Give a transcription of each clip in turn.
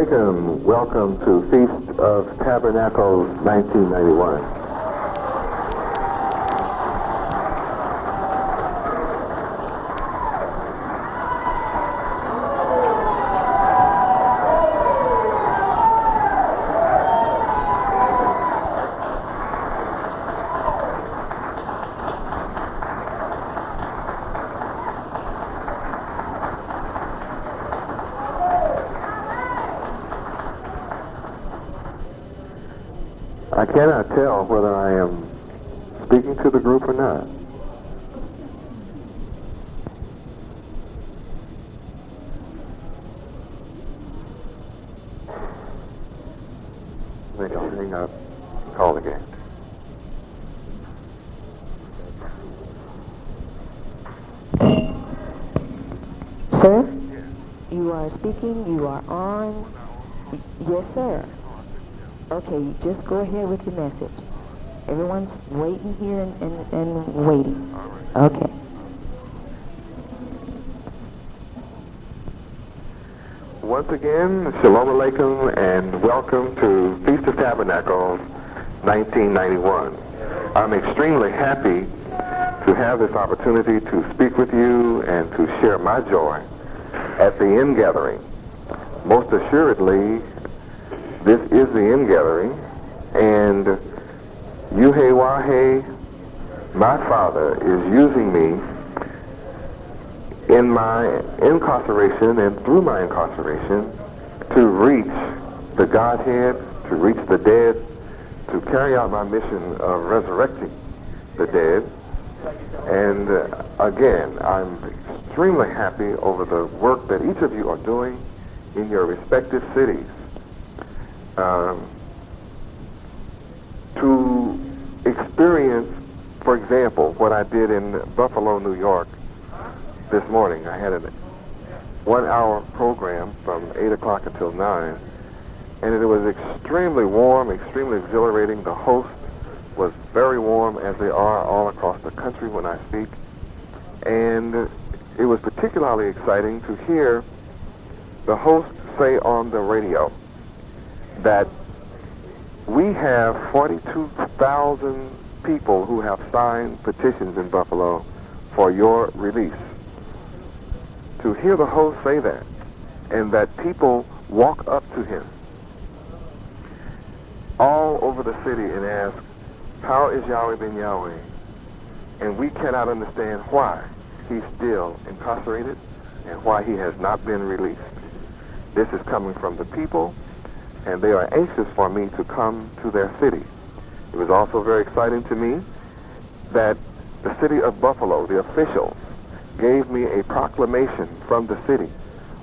Alaikum. Welcome to Feast of Tabernacles 1991. I cannot tell whether I am speaking to the group or not. Maybe I'll hang up, call again. Sir, you are speaking, you are on. Yes, sir. Okay, just go ahead with your message. Everyone's waiting here and waiting. Okay. Once again, Shalom Alaikum and welcome to Feast of Tabernacles 1991. I'm extremely happy to have this opportunity to speak with you and to share my joy at the ingathering. Most assuredly, this is the ingathering, and Yahweh, my Father, is using me in my incarceration and through my incarceration to reach the Godhead, to reach the dead, to carry out my mission of resurrecting the dead. And again, I'm extremely happy over the work that each of you are doing in your respective cities. To experience, for example, what I did in Buffalo, New York this morning. I had a 1-hour program from 8 o'clock until 9, and it was extremely warm, extremely exhilarating. The host was very warm, as they are all across the country when I speak, and it was particularly exciting to hear the host say on the radio that we have 42,000 people who have signed petitions in Buffalo for your release. To hear the host say that, and that people walk up to him all over the city and ask, how is Yahweh ben Yahweh? And we cannot understand why he's still incarcerated and why he has not been released. This is coming from the people, and they are anxious for me to come to their city. It was also very exciting to me that the city of Buffalo, the officials, gave me a proclamation from the city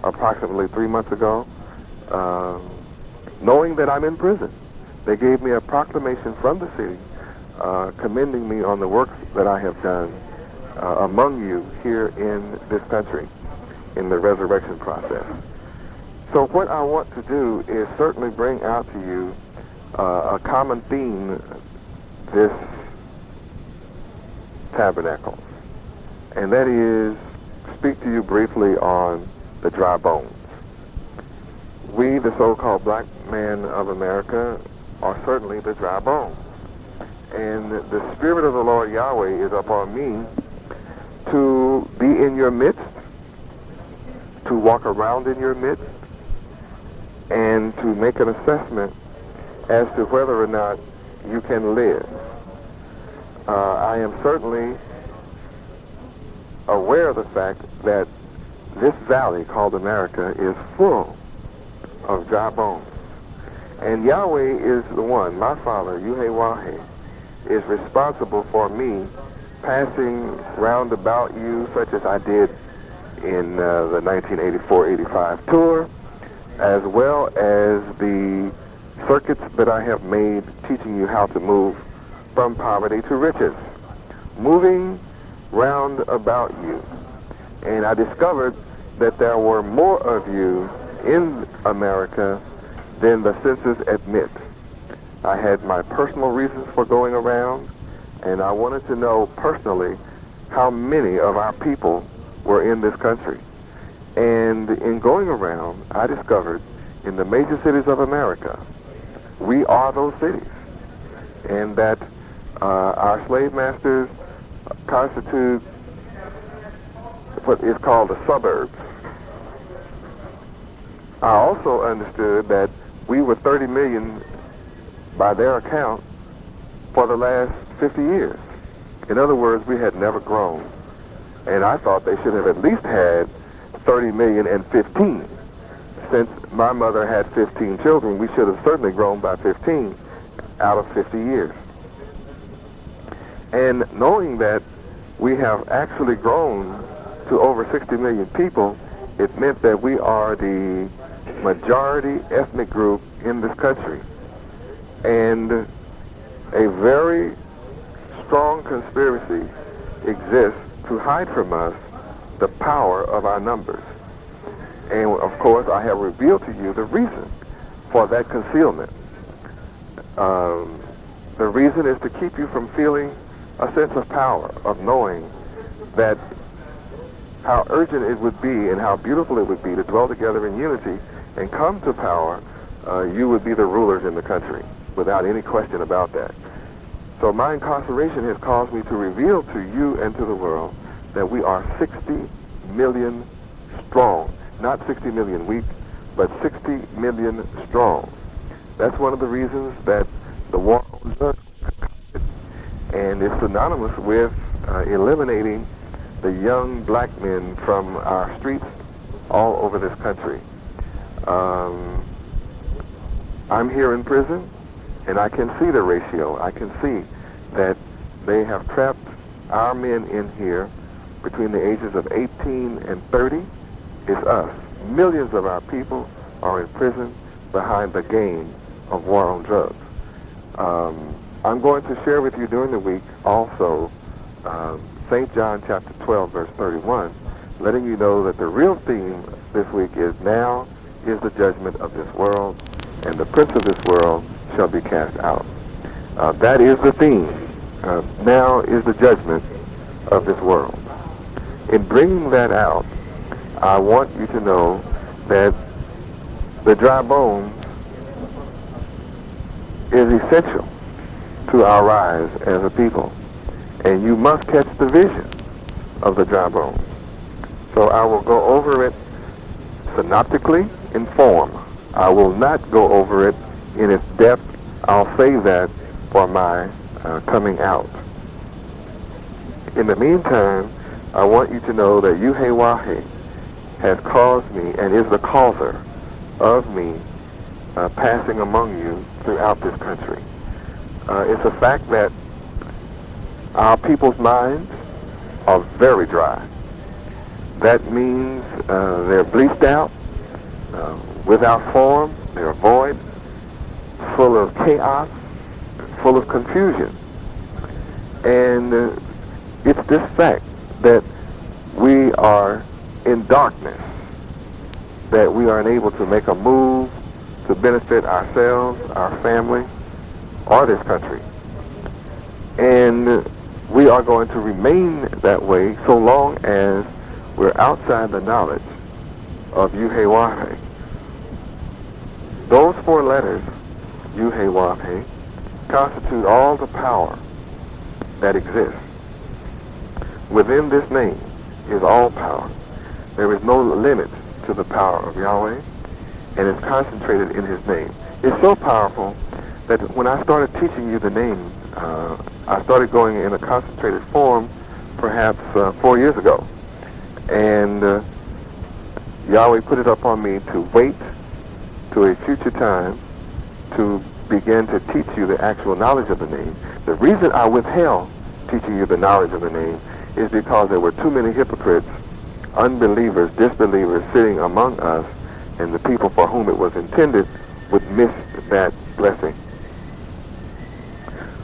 approximately 3 months ago, knowing that I'm in prison. They gave me a proclamation from the city commending me on the work that I have done among you here in this country in the resurrection process. So what I want to do is certainly bring out to you a common theme this tabernacle, and that is speak to you briefly on the dry bones. We, the so-called black man of America, are certainly the dry bones. And the Spirit of the Lord Yahweh is upon me to be in your midst, to walk around in your midst, and to make an assessment as to whether or not you can live. I am certainly aware of the fact that this valley called America is full of dry bones. And Yahweh is the one, my Father, Yahweh, is responsible for me passing round about you, such as I did in the 1984-85 tour, as well as the circuits that I have made teaching you how to move from poverty to riches, moving round about you. And I discovered that there were more of you in America than the census admits. I had my personal reasons for going around, and I wanted to know personally how many of our people were in this country. And in going around, I discovered in the major cities of America, we are those cities, and that our slave masters constitute what is called the suburbs. I also understood that we were 30 million by their account for the last 50 years. In other words, we had never grown. And I thought they should have at least had 30 million and 15. Since my mother had 15 children, we should have certainly grown by 15 out of 50 years. And knowing that we have actually grown to over 60 million people, it meant that we are the majority ethnic group in this country. And a very strong conspiracy exists to hide from us the power of our numbers. And of course, I have revealed to you the reason for that concealment. The reason is to keep you from feeling a sense of power, of knowing that how urgent it would be and how beautiful it would be to dwell together in unity and come to power. You would be the rulers in the country, without any question about that. So my incarceration has caused me to reveal to you and to the world that we are 60 million strong. Not 60 million weak, but 60 million strong. That's one of the reasons that the war on drugs, and it's synonymous with eliminating the young black men from our streets all over this country. I'm here in prison, and I can see the ratio. I can see that they have trapped our men in here between the ages of 18 and 30. It's us. Millions of our people are in prison behind the game of war on drugs. I'm going to share with you during the week also St. John chapter 12, verse 31, letting you know that the real theme this week is now is the judgment of this world, and the prince of this world shall be cast out. That is the theme. Now is the judgment of this world. In bringing that out, I want you to know that the dry bones is essential to our rise as a people. And you must catch the vision of the dry bones. So I will go over it synoptically in form. I will not go over it in its depth. I'll save that for my coming out. In the meantime, I want you to know that Yahweh has caused me and is the causer of me passing among you throughout this country. It's a fact that our people's minds are very dry. That means they're bleached out, without form, they're void, full of chaos, full of confusion. And it's this fact that we are in darkness, that we are unable to make a move to benefit ourselves, our family, or this country. And we are going to remain that way so long as we're outside the knowledge of Yahweh. Those four letters, Yahweh, constitute all the power that exists. Within this name is all power. There is no limit to the power of Yahweh, and it's concentrated in his name. It's so powerful that when I started teaching you the name, I started going in a concentrated form perhaps 4 years ago. And Yahweh put it up on me to wait to a future time to begin to teach you the actual knowledge of the name. The reason I withheld teaching you the knowledge of the name is because there were too many hypocrites, unbelievers, disbelievers sitting among us, and the people for whom it was intended would miss that blessing.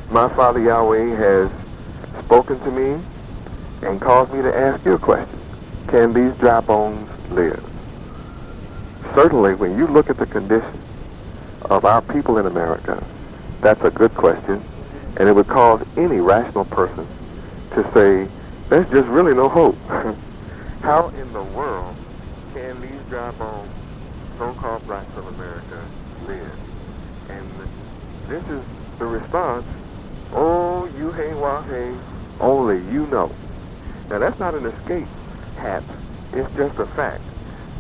My Father Yahweh has spoken to me and caused me to ask you a question. Can these dry bones live? Certainly, when you look at the condition of our people in America, that's a good question, and it would cause any rational person to say, there's just really no hope. How in the world can these dry bones so-called blacks of America live. And this is the response, oh, you hey, wah, hey, only you know. Now, that's not an escape hat. It's just a fact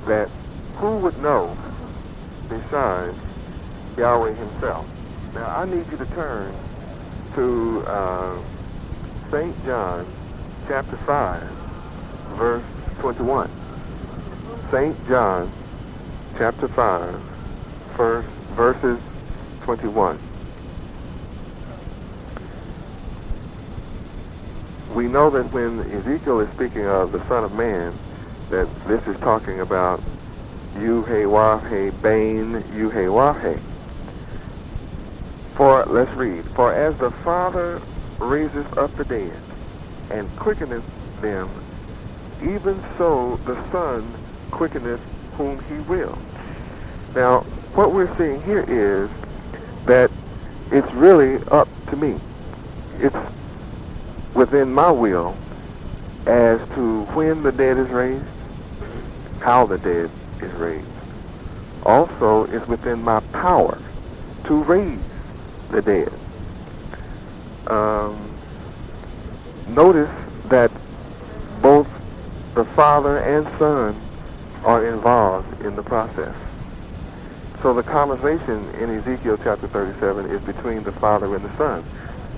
that who would know besides Yahweh himself? Now, I need you to turn to St. John chapter 5, verse 21. St. John chapter 5, verses 21. We know that when Ezekiel is speaking of the Son of Man, that this is talking about Yahweh, Bain, Yahweh. Let's read. For as the Father raiseth up the dead, and quickeneth them, even so the Son quickeneth whom he will. Now, what we're seeing here is that it's really up to me. It's within my will as to when the dead is raised, how the dead is raised. Also, it's within my power to raise the dead. Notice that both the Father and Son are involved in the process. So the conversation in Ezekiel chapter 37 is between the Father and the Son.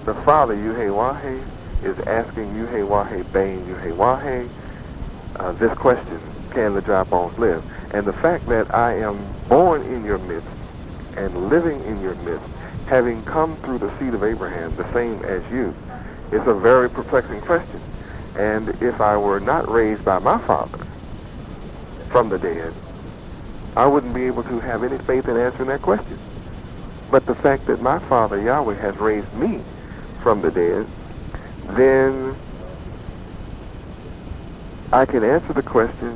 The Father, Yahweh, is asking Yahweh, Bain, Yahweh, this question, can the dry bones live? And the fact that I am born in your midst and living in your midst, having come through the seed of Abraham, the same as you, is a very perplexing question. And if I were not raised by my Father from the dead, I wouldn't be able to have any faith in answering that question. But the fact that my Father, Yahweh, has raised me from the dead, then I can answer the question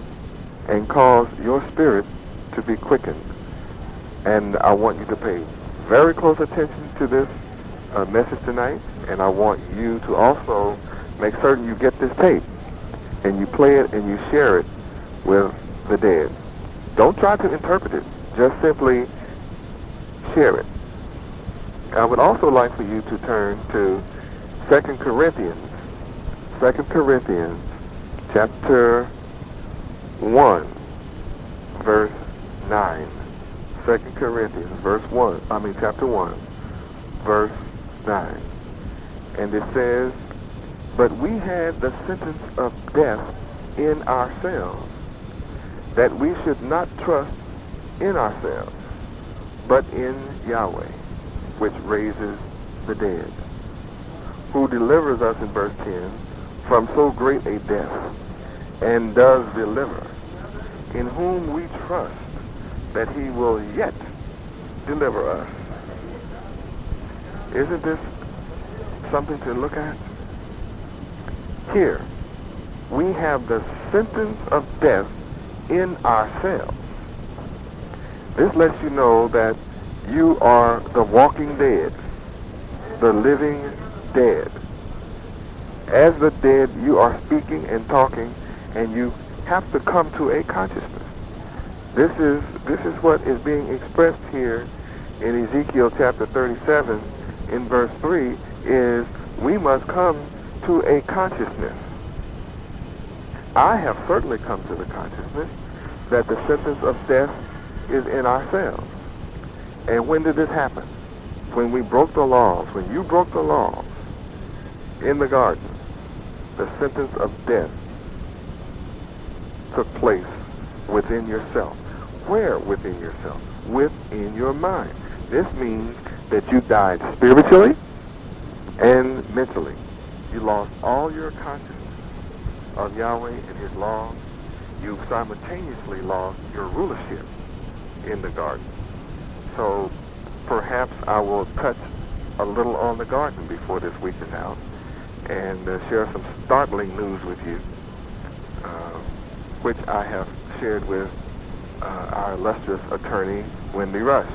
and cause your spirit to be quickened. And I want you to pay very close attention to this message tonight, and I want you to also make certain you get this tape and you play it and you share it with the dead. Don't try to interpret it, just simply share it. I would also like for you to turn to 2 Corinthians chapter 1, verse 9. 2 Corinthians chapter 1, verse 9. And it says, but we had the sentence of death in ourselves, that we should not trust in ourselves, but in Yahweh, which raises the dead, who delivers us, in verse 10, from so great a death, and does deliver, in whom we trust that he will yet deliver us. Isn't this something to look at? Here, we have the sentence of death in ourselves. This lets you know that you are the walking dead, the living dead. As the dead, you are speaking and talking, and you have to come to a consciousness. This is what is being expressed here in Ezekiel chapter 37 in verse 3, is we must come to a consciousness. I have certainly come to the consciousness that the sentence of death is in ourselves. And when did this happen? When we broke the laws, when you broke the laws in the garden, the sentence of death took place within yourself. Where within yourself? Within your mind. This means that you died spiritually and mentally. You lost all your consciousness of Yahweh and his laws. You simultaneously lost your rulership in the garden. So perhaps I will touch a little on the garden before this week is out and share some startling news with you, which I have shared with our illustrious attorney, Wendy Rush.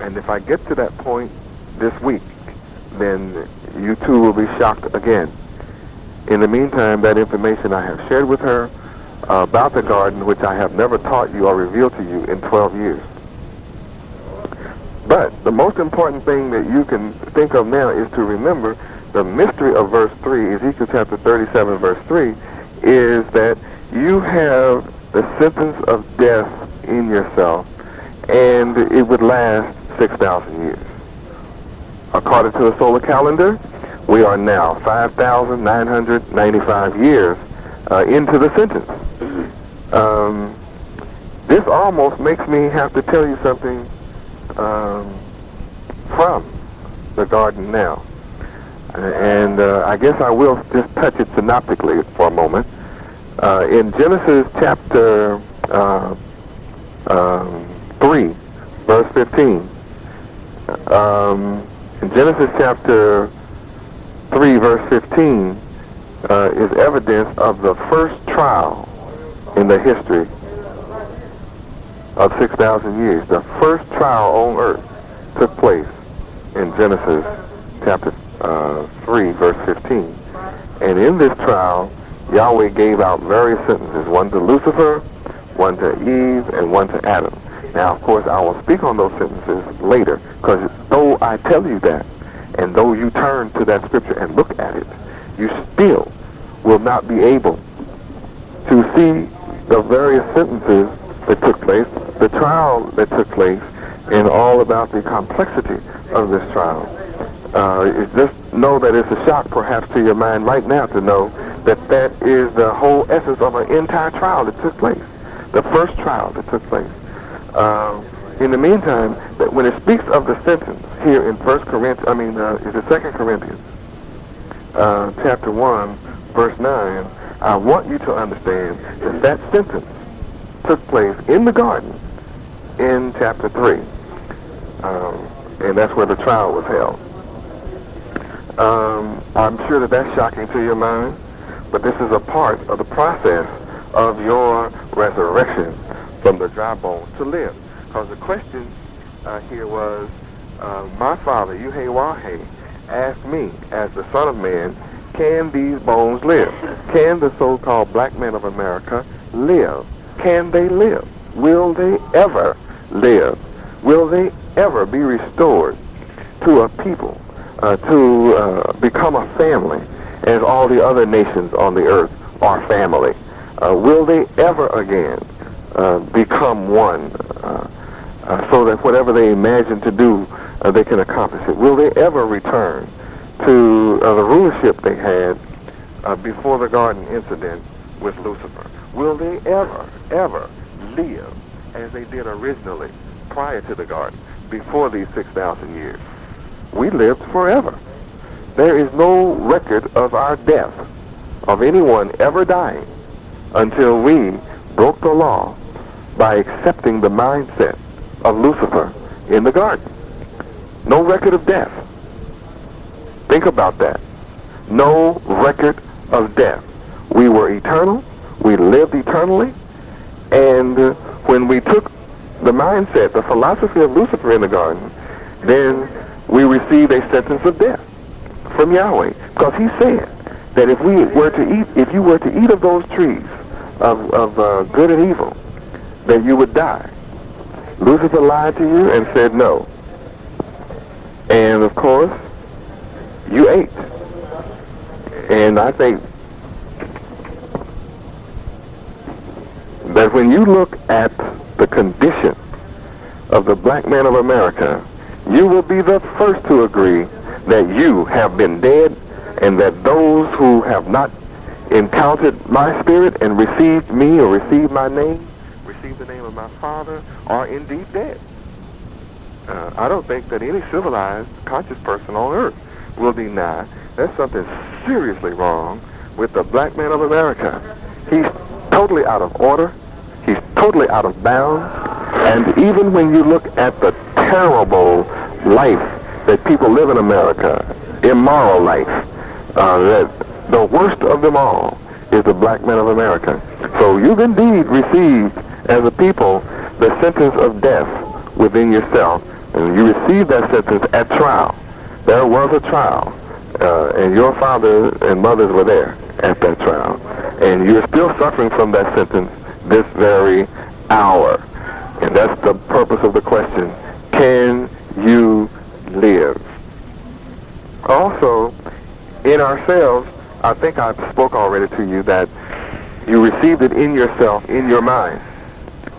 And if I get to that point this week, then you too will be shocked again. In the meantime, that information I have shared with her about the garden, which I have never taught you or revealed to you in 12 years. But the most important thing that you can think of now is to remember the mystery of verse 3, Ezekiel chapter 37, verse 3, is that you have the sentence of death in yourself, and it would last 6,000 years. According to the solar calendar, we are now 5,995 years into the sentence. This almost makes me have to tell you something from the garden now. And I guess I will just touch it synoptically for a moment. In Genesis chapter 3, verse 15, in Genesis chapter 3, verse 15, is evidence of the first trial in the history of 6,000 years. The first trial on earth took place in Genesis chapter 3, verse 15. And in this trial, Yahweh gave out various sentences, one to Lucifer, one to Eve, and one to Adam. Now, of course, I will speak on those sentences later, because though I tell you that, and though you turn to that scripture and look at it, you still will not be able to see the various sentences that took place, the trial that took place, and all about the complexity of this trial. Just know that it's a shock perhaps to your mind right now to know that that is the whole essence of an entire trial that took place, the first trial that took place. In the meantime, that when it speaks of the sentence here in 2 Corinthians, chapter 1, verse 9, I want you to understand that that sentence took place in the garden in chapter 3. And that's where the trial was held. I'm sure that that's shocking to your mind, but this is a part of the process of your resurrection from the dry bones to live. Because the question here was, my father, Yahweh, asked me, as the Son of Man, can these bones live? Can the so-called black men of America live? Can they live? Will they ever live? Will they ever be restored to a people, to become a family, as all the other nations on the earth are family? Will they ever again become one, so that whatever they imagine to do, they can accomplish it? Will they ever return to the rulership they had before the garden incident with Lucifer? Will they ever live as they did originally prior to the garden, before these 6,000 years? We lived forever. There is no record of our death, of anyone ever dying, until we broke the law by accepting the mindset of Lucifer in the garden. No record of death. Think about that. No record of death. We were eternal. We lived eternally. And when we took the mindset, the philosophy of Lucifer in the garden, then we received a sentence of death from Yahweh. Because he said that if you were to eat of those trees of good and evil, that you would die. Lucifer lied to you and said no. And of course, you ate. And I think that when you look at the condition of the black man of America, you will be the first to agree that you have been dead, and that those who have not encountered my spirit and received me or received my name, received the name of my Father, are indeed dead. I don't think that any civilized, conscious person on earth will deny there's something seriously wrong with the black man of America. He's totally out of order. He's totally out of bounds. And even when you look at the terrible life that people live in America, immoral life, that the worst of them all is the black man of America. So you've indeed received, as a people, the sentence of death within yourself. And you received that sentence at trial. There was a trial. and your father and mothers were there at that trial, and you're still suffering from that sentence this very hour. And that's the purpose of the question: can you live? Also, in ourselves, I think I spoke already to you that you received it in yourself, in your mind.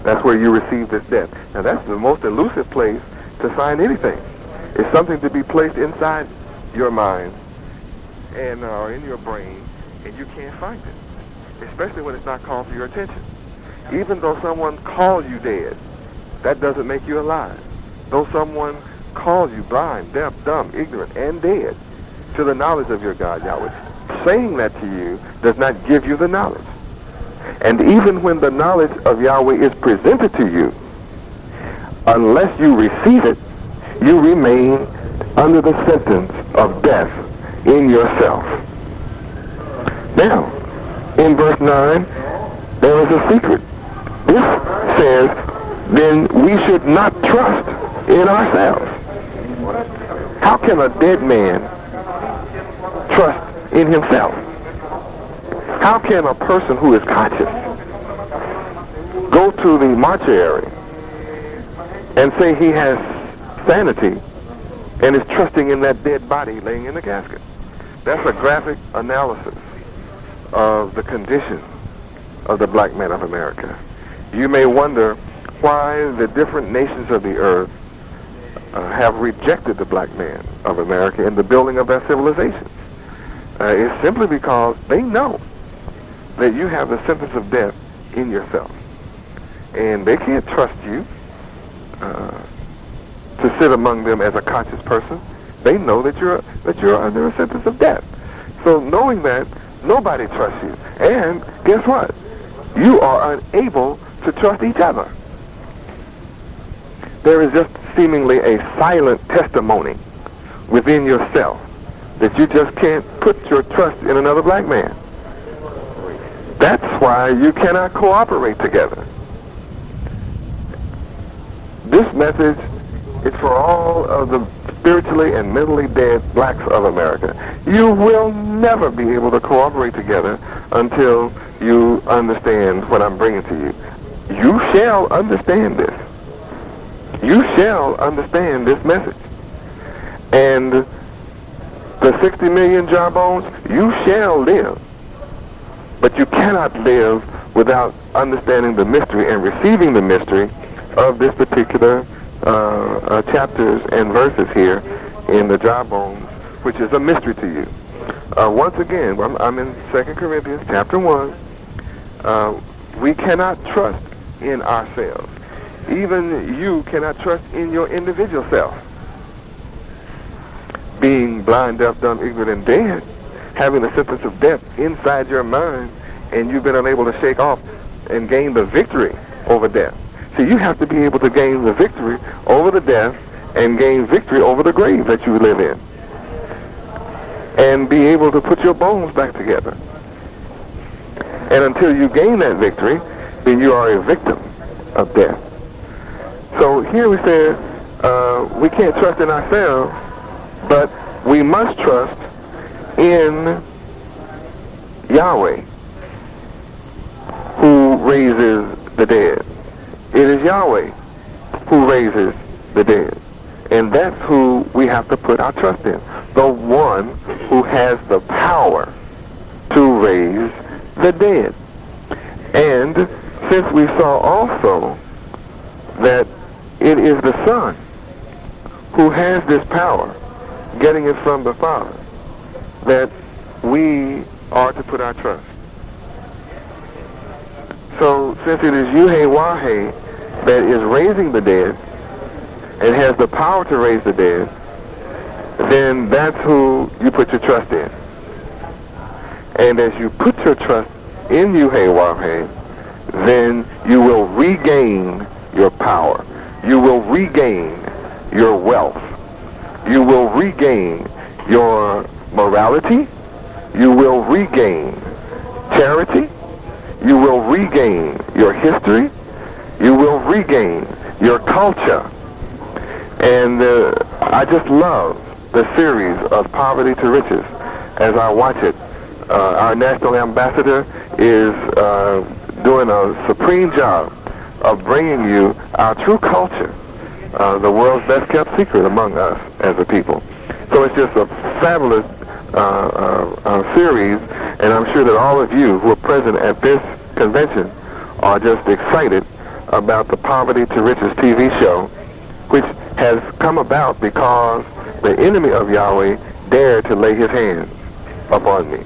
That's where you received this death. Now that's the most elusive place to find anything. It's something to be placed inside your mind and or in your brain, and you can't find it, especially when it's not called for your attention. Even though someone calls you dead, that doesn't make you alive. Though someone calls you blind, deaf, dumb, ignorant, and dead to the knowledge of your God, Yahweh, saying that to you does not give you the knowledge. And even when the knowledge of Yahweh is presented to you, unless you receive it, you remain under the sentence of death in yourself. Now, in verse 9, there is a secret. This says, then we should not trust in ourselves. How can a dead man trust in himself? How can a person who is conscious go to the mortuary and say he has sanity and is trusting in that dead body laying in the casket? That's a graphic analysis of the condition of the black man of America. You may wonder why the different nations of the earth have rejected the black man of America in the building of their civilizations. It's simply because they know that you have the sentence of death in yourself. And they can't trust you to sit among them as a conscious person. They know that you're under a sentence of death. So knowing that, nobody trusts you. And guess what? You are unable to trust each other. There is just seemingly a silent testimony within yourself that you just can't put your trust in another black man. That's why you cannot cooperate together. This message is for all of the spiritually and mentally dead blacks of America. You will never be able to cooperate together until you understand what I'm bringing to you. You shall understand this. You shall understand this message. And the 60 million jawbones, you shall live. But you cannot live without understanding the mystery and receiving the mystery of this particular chapters and verses here in the jawbones, which is a mystery to you. Once again, I'm in 2 Corinthians chapter 1. We cannot trust in ourselves. Even you cannot trust in your individual self. Being blind, deaf, dumb, ignorant, and dead, having a sentence of death inside your mind, and you've been unable to shake off and gain the victory over death. See, you have to be able to gain the victory over the death and gain victory over the grave that you live in. And be able to put your bones back together. And until you gain that victory, then you are a victim of death. So here we said, we can't trust in ourselves, but we must trust in Yahweh, who raises the dead. It is Yahweh who raises the dead. And that's who we have to put our trust in. The one who has the power to raise the dead. And since we saw also that it is the Son who has this power, getting it from the Father, that we are to put our trust. So since it is Yahweh that is raising the dead and has the power to raise the dead, then that's who you put your trust in. And as you put your trust in Yahweh, then you will regain your power. You will regain your wealth. You will regain your morality. You will regain charity. You will regain your history. You will regain your culture. And I just love the series of Poverty to Riches as I watch it. Our national ambassador is doing a supreme job of bringing you our true culture, the world's best kept secret among us as a people. So it's just a fabulous series, and I'm sure that all of you who are present at this convention are just excited about the Poverty to Riches TV show, which has come about because the enemy of Yahweh dared to lay his hands upon me.